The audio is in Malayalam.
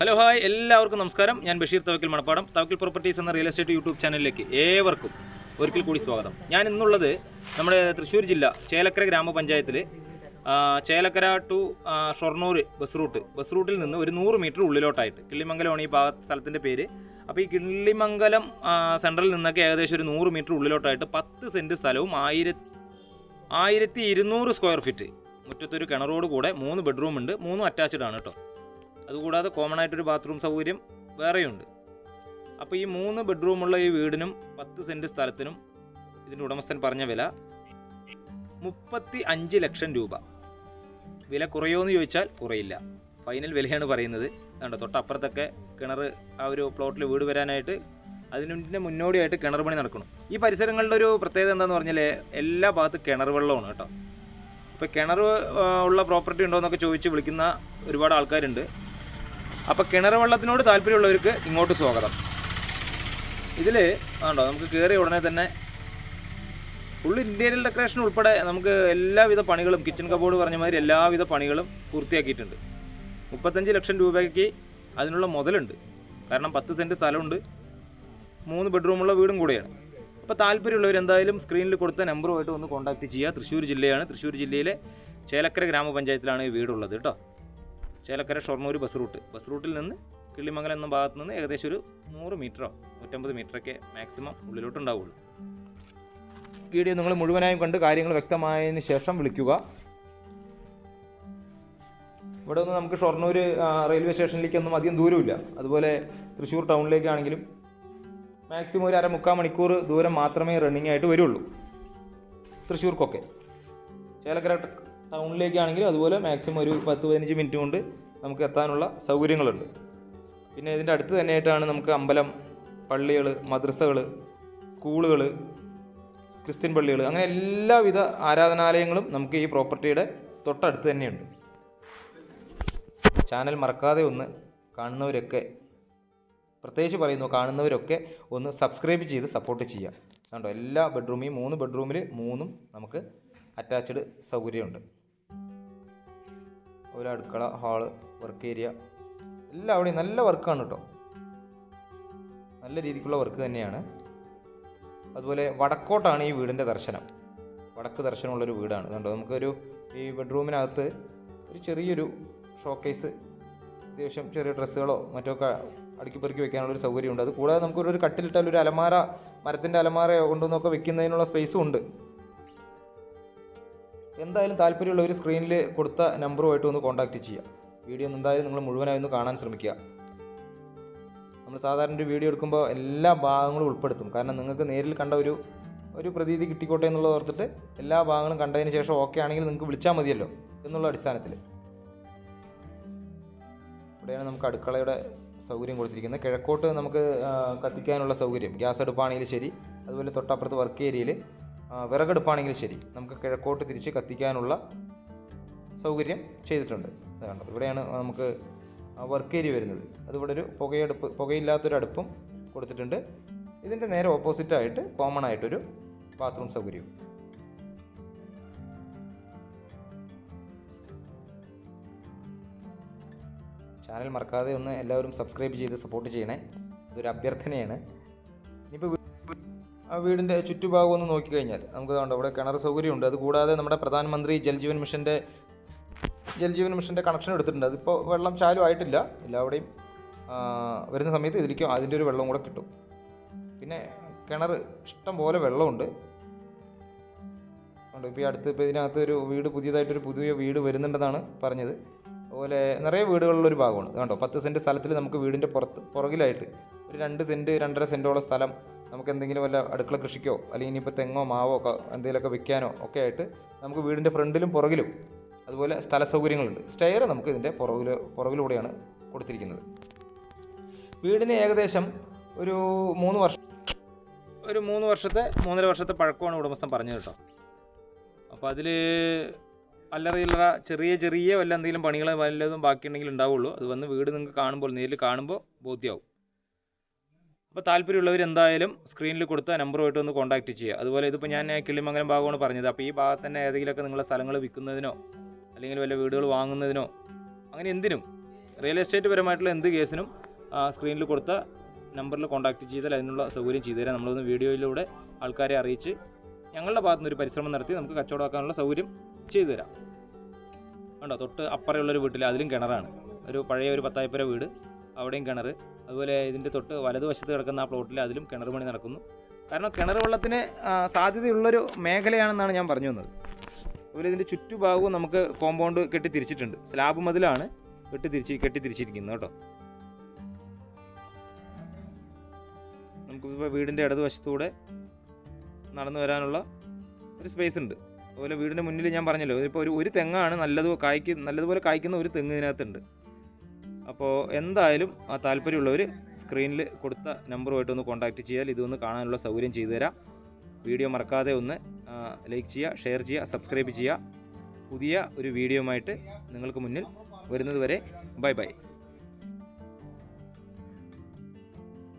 ഹലോ ഹായ് എല്ലാവർക്കും നമസ്കാരം. ഞാൻ ബഷീർ തവക്കിൽ മണപ്പാടം. തവക്കിൽ പ്രോപ്പർട്ടീസ് എന്ന റിയൽ എസ്റ്റേറ്റ് യൂട്യൂബ് ചാനലിലേക്ക് ഏവർക്കും ഒരിക്കൽ കൂടി സ്വാഗതം. ഞാൻ ഇന്നുള്ളത് നമ്മുടെ തൃശ്ശൂർ ജില്ല ചേലക്കര ഗ്രാമപഞ്ചായത്തിൽ ചേലക്കര ടു ഷൊർണൂർ ബസ് റൂട്ടിൽ നിന്ന് ഒരു 100 മീറ്റർ ഉള്ളിലോട്ടായിട്ട് കിള്ളിമംഗലമാണ് ഈ സ്ഥലത്തിൻ്റെ പേര്. അപ്പോൾ ഈ കിള്ളിമംഗലം സെൻട്രലിൽ നിന്നൊക്കെ ഏകദേശം ഒരു 100 മീറ്റർ ഉള്ളിലോട്ടായിട്ട് 10 സെൻറ്റ് സ്ഥലവും 1200 സ്ക്വയർ ഫീറ്റ് മുറ്റത്തൊരു കിണറോട് കൂടെ 3 ബെഡ്റൂം ഉണ്ട്. 3 അറ്റാച്ച്ഡ് ആണ് കേട്ടോ. അതുകൂടാതെ കോമൺ ആയിട്ടൊരു ബാത്റൂം സൗകര്യം വേറെയുണ്ട്. അപ്പോൾ ഈ 3 ബെഡ്റൂമുള്ള ഈ വീടിനും 10 സെൻറ്റ് സ്ഥലത്തിനും ഇതിൻ്റെ ഉടമസ്ഥൻ പറഞ്ഞ വില 35 ലക്ഷം രൂപ. വില കുറയുമെന്ന് ചോദിച്ചാൽ കുറയില്ല, ഫൈനൽ വിലയാണ് പറയുന്നത്. അതുകൊണ്ട് തൊട്ടപ്പുറത്തൊക്കെ കിണർ ആ ഒരു പ്ലോട്ടിൽ വീട് വരാനായിട്ട് അതിൻ്റെ മുന്നോടിയായിട്ട് കിണർ പണി നടക്കണം. ഈ പരിസരങ്ങളുടെ ഒരു പ്രത്യേകത എന്താണെന്ന് പറഞ്ഞാൽ എല്ലാ ഭാഗത്തും കിണർ വെള്ളമാണ് കേട്ടോ. ഇപ്പോൾ കിണർ ഉള്ള പ്രോപ്പർട്ടി ഉണ്ടോ എന്നൊക്കെ ചോദിച്ച് വിളിക്കുന്ന ഒരുപാട് ആൾക്കാരുണ്ട്. അപ്പോൾ കിണർ വെള്ളത്തിനോട് താല്പര്യമുള്ളവർക്ക് ഇങ്ങോട്ട് സ്വാഗതം. ഇതിൽ ആണോ നമുക്ക് കയറിയ ഉടനെ തന്നെ ഫുൾ ഇൻറ്റീരിയൽ ഡെക്കറേഷൻ ഉൾപ്പെടെ നമുക്ക് എല്ലാവിധ പണികളും കിച്ചൺ കബോർഡ് പറഞ്ഞ മാതിരി എല്ലാവിധ പണികളും പൂർത്തിയാക്കിയിട്ടുണ്ട്. 35 ലക്ഷം രൂപയ്ക്ക് അതിനുള്ള മുതലുണ്ട്. കാരണം 10 സെൻറ്റ് സ്ഥലമുണ്ട്, 3 ബെഡ്റൂമുള്ള വീടും കൂടെയാണ്. അപ്പോൾ താല്പര്യമുള്ളവർ എന്തായാലും സ്ക്രീനിൽ കൊടുത്ത നമ്പറുമായിട്ട് ഒന്ന് കോൺടാക്റ്റ് ചെയ്യുക. തൃശ്ശൂർ ജില്ലയാണ്. തൃശ്ശൂർ ജില്ലയിലെ ചേലക്കര ഗ്രാമപഞ്ചായത്തിലാണ് ഈ വീടുള്ളത് കേട്ടോ. ചേലക്കര ഷൊർണൂർ ബസ് റൂട്ടിൽ നിന്ന് കിള്ളിമംഗലം എന്ന ഭാഗത്ത് നിന്ന് ഏകദേശം ഒരു 100 മീറ്ററോ 150 മീറ്ററൊക്കെ മാക്സിമം ഉള്ളിലോട്ടുണ്ടാവുള്ളൂ. വീഡിയോ നിങ്ങൾ മുഴുവനായും കണ്ട് കാര്യങ്ങൾ വ്യക്തമായതിന് ശേഷം വിളിക്കുക. ഇവിടെ നിന്ന് നമുക്ക് ഷൊർണൂർ റെയിൽവേ സ്റ്റേഷനിലേക്കൊന്നും അധികം ദൂരമില്ല. അതുപോലെ തൃശ്ശൂർ ടൗണിലേക്കാണെങ്കിലും മാക്സിമം ഒരു 1/4 മണിക്കൂർ ദൂരം മാത്രമേ റണ്ണിങ് ആയിട്ട് വരുള്ളൂ തൃശ്ശൂർക്കൊക്കെ. ചേലക്കര ടൗണിലേക്കാണെങ്കിലും അതുപോലെ മാക്സിമം ഒരു 10-15 മിനിറ്റ് കൊണ്ട് നമുക്ക് എത്താനുള്ള സൗകര്യങ്ങളുണ്ട്. പിന്നെ ഇതിൻ്റെ അടുത്ത് തന്നെയായിട്ടാണ് നമുക്ക് അമ്പലം, പള്ളികൾ, മദ്രസകൾ, സ്കൂളുകൾ, ക്രിസ്ത്യൻ പള്ളികൾ, അങ്ങനെ എല്ലാവിധ ആരാധനാലയങ്ങളും നമുക്ക് ഈ പ്രോപ്പർട്ടിയുടെ തൊട്ടടുത്ത് തന്നെയുണ്ട്. ചാനൽ മറക്കാതെ ഒന്ന് കാണുന്നവരൊക്കെ, പ്രത്യേകിച്ച് പറയുന്നു, കാണുന്നവരൊക്കെ ഒന്ന് സബ്സ്ക്രൈബ് ചെയ്ത് സപ്പോർട്ട് ചെയ്യുക. കണ്ടോ, എല്ലാ ബെഡ്റൂമിൽ 3 ബെഡ്റൂമിൽ 3 നമുക്ക് അറ്റാച്ച്ഡ് സൗകര്യമുണ്ട്. ഒരു അടുക്കള, ഹാള്, വർക്ക് ഏരിയ എല്ലാവിടെയും നല്ല വർക്കാണ് കേട്ടോ. നല്ല രീതിക്കുള്ള വർക്ക് തന്നെയാണ്. അതുപോലെ വടക്കോട്ടാണ് ഈ വീടിൻ്റെ ദർശനം. വടക്ക് ദർശനമുള്ളൊരു വീടാണ്. കണ്ടോ, നമുക്കൊരു ഈ ബെഡ്റൂമിനകത്ത് ഒരു ചെറിയൊരു ഷോക്കേസ്, അത്യാവശ്യം ചെറിയ ഡ്രസ്സുകളോ മറ്റൊക്കെ അടുക്കി പെറുക്കി വെക്കാനുള്ളൊരു സൗകര്യമുണ്ട്. അത് കൂടാതെ നമുക്കൊരു കട്ടിലിട്ടാൽ ഒരു അലമാര, മരത്തിൻ്റെ അലമാര കൊണ്ടുവന്നൊക്കെ വെക്കുന്നതിനുള്ള സ്പേസും ഉണ്ട്. എന്തായാലും താല്പര്യമുള്ളവർ സ്ക്രീനിൽ കൊടുത്ത നമ്പറുമായിട്ട് ഒന്ന് കോൺടാക്റ്റ് ചെയ്യുക. വീഡിയോ എന്തായാലും നിങ്ങൾ മുഴുവനായി ഒന്ന് കാണാൻ ശ്രമിക്കുക. നമ്മൾ സാധാരണ ഒരു വീഡിയോ എടുക്കുമ്പോൾ എല്ലാ ഭാഗങ്ങളും ഉൾപ്പെടുത്തും. കാരണം നിങ്ങൾക്ക് നേരിൽ കണ്ട ഒരു പ്രതീതി കിട്ടിക്കോട്ടെ എന്നുള്ളത് ഓർത്തിട്ട് എല്ലാ ഭാഗങ്ങളും കണ്ടതിന് ശേഷം ഓക്കെ ആണെങ്കിൽ നിങ്ങൾക്ക് വിളിച്ചാൽ മതിയല്ലോ എന്നുള്ള അടിസ്ഥാനത്തിൽ. ഇവിടെയാണ് നമുക്ക് അടുക്കളയുടെ സൗകര്യം കൊടുത്തിരിക്കുന്നത്. കിഴക്കോട്ട് നമുക്ക് കത്തിക്കാനുള്ള സൗകര്യം, ഗ്യാസ് അടുപ്പാണെങ്കിലും ശരി, അതുപോലെ തൊട്ടപ്പുറത്ത് വർക്ക് ഏരിയയിൽ വിറകടുപ്പാണെങ്കിലും ശരി, നമുക്ക് കിഴക്കോട്ട് തിരിച്ച് കത്തിക്കാനുള്ള സൗകര്യം ചെയ്തിട്ടുണ്ട്. അതാണ് ഇവിടെയാണ് നമുക്ക് വർക്ക് ഏരിയ വരുന്നത്. അതിവിടെ ഒരു പുകയില്ലാത്തൊരു അടുപ്പും കൊടുത്തിട്ടുണ്ട്. ഇതിൻ്റെ നേരെ ഓപ്പോസിറ്റായിട്ട് കോമൺ ആയിട്ടൊരു ബാത്റൂം സൗകര്യവും. ചാനൽ മറക്കാതെ ഒന്ന് എല്ലാവരും സബ്സ്ക്രൈബ് ചെയ്ത് സപ്പോർട്ട് ചെയ്യണേ. ഇതൊരു അഭ്യർത്ഥനയാണ്. ഇനിയിപ്പോൾ ആ വീടിൻ്റെ ചുറ്റുഭാഗം ഒന്ന് നോക്കിക്കഴിഞ്ഞാൽ നമുക്ക് കാണാം ഇവിടെ കിണർ സൗകര്യമുണ്ട്. അതുകൂടാതെ നമ്മുടെ പ്രധാനമന്ത്രി ജൽജീവൻ മിഷൻ്റെ കണക്ഷൻ എടുത്തിട്ടുണ്ട്. അതിപ്പോൾ വെള്ളം ചാലും ആയിട്ടില്ല. എല്ലാവിടെയും വരുന്ന സമയത്ത് ഇതിലേക്കും അതിൻ്റെ ഒരു വെള്ളം കൂടെ കിട്ടും. പിന്നെ കിണർ ഇഷ്ടം പോലെ വെള്ളമുണ്ട്. ഇപ്പോൾ ഇതിനകത്ത് ഒരു വീട്, പുതിയ വീട് വരുന്നുണ്ടെന്നാണ് പറഞ്ഞത്. അതുപോലെ നിറയെ വീടുകളുള്ളൊരു ഭാഗമാണ്. കണ്ടോ, 10 സെൻറ്റ് സ്ഥലത്തിൽ നമുക്ക് വീടിൻ്റെ പുറകിലായിട്ട് ഒരു 2 സെൻറ്റ് 2.5 സെൻറ്റോളം സ്ഥലം നമുക്ക് എന്തെങ്കിലും വല്ല അടുക്കള കൃഷിക്കോ അല്ലെങ്കിൽ ഇനിയിപ്പോൾ തെങ്ങോ മാവോ എന്തെങ്കിലുമൊക്കെ വെക്കാനോ ഒക്കെ ആയിട്ട് നമുക്ക് വീടിൻ്റെ ഫ്രണ്ടിലും പുറകിലും അതുപോലെ സ്ഥല സൗകര്യങ്ങളുണ്ട്. സ്റ്റെയർ നമുക്ക് ഇതിൻ്റെ പുറകിലൂടെയാണ് കൊടുത്തിരിക്കുന്നത്. വീടിന് ഏകദേശം ഒരു 3 വർഷത്തെ പഴക്കമാണ് ഉടമസ്ഥൻ പറഞ്ഞത് കേട്ടോ. അപ്പോൾ അതിൽ അല്ലറ ചെറിയ വല്ല എന്തെങ്കിലും പണികൾ വല്ലതും ബാക്കിയുണ്ടെങ്കിൽ ഉണ്ടാവുള്ളൂ. അത് വന്ന് വീട് നിങ്ങൾക്ക് നേരിൽ കാണുമ്പോൾ ബോധ്യമാവും. അപ്പോൾ താല്പര്യമുള്ളവർ എന്തായാലും സ്ക്രീനിൽ കൊടുത്ത നമ്പറുമായിട്ട് ഒന്ന് കോൺടാക്റ്റ് ചെയ്യുക. അതുപോലെ ഇതിപ്പോൾ ഞാൻ കിള്ളിമംഗലം ഭാഗമാണ് പറഞ്ഞത്. അപ്പോൾ ഈ ഭാഗത്ത് തന്നെ ഏതെങ്കിലുമൊക്കെ നിങ്ങളുടെ സ്ഥലങ്ങൾ വിൽക്കുന്നതിനോ അല്ലെങ്കിൽ വല്ല വീടുകൾ വാങ്ങുന്നതിനോ അങ്ങനെ എന്തിനും റിയൽ എസ്റ്റേറ്റ് പരമായിട്ടുള്ള എന്ത് കേസിനും സ്ക്രീനിൽ കൊടുത്ത നമ്പറിൽ കോൺടാക്റ്റ് ചെയ്താൽ അതിനുള്ള സൗകര്യം ചെയ്തു തരാം. നമ്മളൊന്ന് വീഡിയോയിലൂടെ ആൾക്കാരെ അറിയിച്ച് ഞങ്ങളുടെ ഭാഗത്തുനിന്ന് ഒരു പരിശ്രമം നടത്തി നമുക്ക് കച്ചവടമാക്കാനുള്ള സൗകര്യം ചെയ്തു തരാം. കണ്ടോ, തൊട്ട് അപ്പുറമുള്ളൊരു വീട്ടിൽ അതിലും കിണറാണ്. ഒരു പഴയ ഒരു പത്തായപ്പുര വീട്, അവിടെയും കിണർ. അതുപോലെ ഇതിൻ്റെ തൊട്ട് വലതുവശത്ത് കിടക്കുന്ന ആ പ്ലോട്ടിൽ അതിലും കിണർ പണി നടക്കുന്നു. കാരണം കിണർ വെള്ളത്തിന് സാധ്യതയുള്ളൊരു മേഖലയാണെന്നാണ് ഞാൻ പറഞ്ഞു വന്നത്. അതുപോലെ ഇതിൻ്റെ ചുറ്റുഭാഗവും നമുക്ക് കോമ്പൗണ്ട് കെട്ടി തിരിച്ചിട്ടുണ്ട്. സ്ലാബ് മതിലാണ് കെട്ടി തിരിച്ചിരിക്കുന്നത് കേട്ടോ. നമുക്കിപ്പോൾ വീടിൻ്റെ ഇടതുവശത്തൂടെ നടന്നു വരാനുള്ള ഒരു സ്പേസ് ഉണ്ട്. അതുപോലെ വീടിൻ്റെ മുന്നിൽ ഞാൻ പറഞ്ഞല്ലോ, ഇപ്പോൾ ഒരു തെങ്ങാണ് നല്ലതുപോലെ കായ്ക്കുന്ന ഒരു തെങ്ങ് ഇതിനകത്തുണ്ട്. അപ്പോൾ എന്തായാലും ആ താല്പര്യമുള്ളവർ സ്ക്രീനിൽ കൊടുത്ത നമ്പറുമായിട്ട് ഒന്ന് കോൺടാക്റ്റ് ചെയ്താൽ ഇതൊന്ന് കാണാനുള്ള സൗകര്യം ചെയ്തു തരാം. വീഡിയോ മറക്കാതെ ഒന്ന് ലൈക്ക് ചെയ്യുക, ഷെയർ ചെയ്യുക, സബ്സ്ക്രൈബ് ചെയ്യുക. പുതിയ ഒരു വീഡിയോയുമായിട്ട് നിങ്ങൾക്ക് മുന്നിൽ വരുന്നത് വരെ ബൈ ബൈ.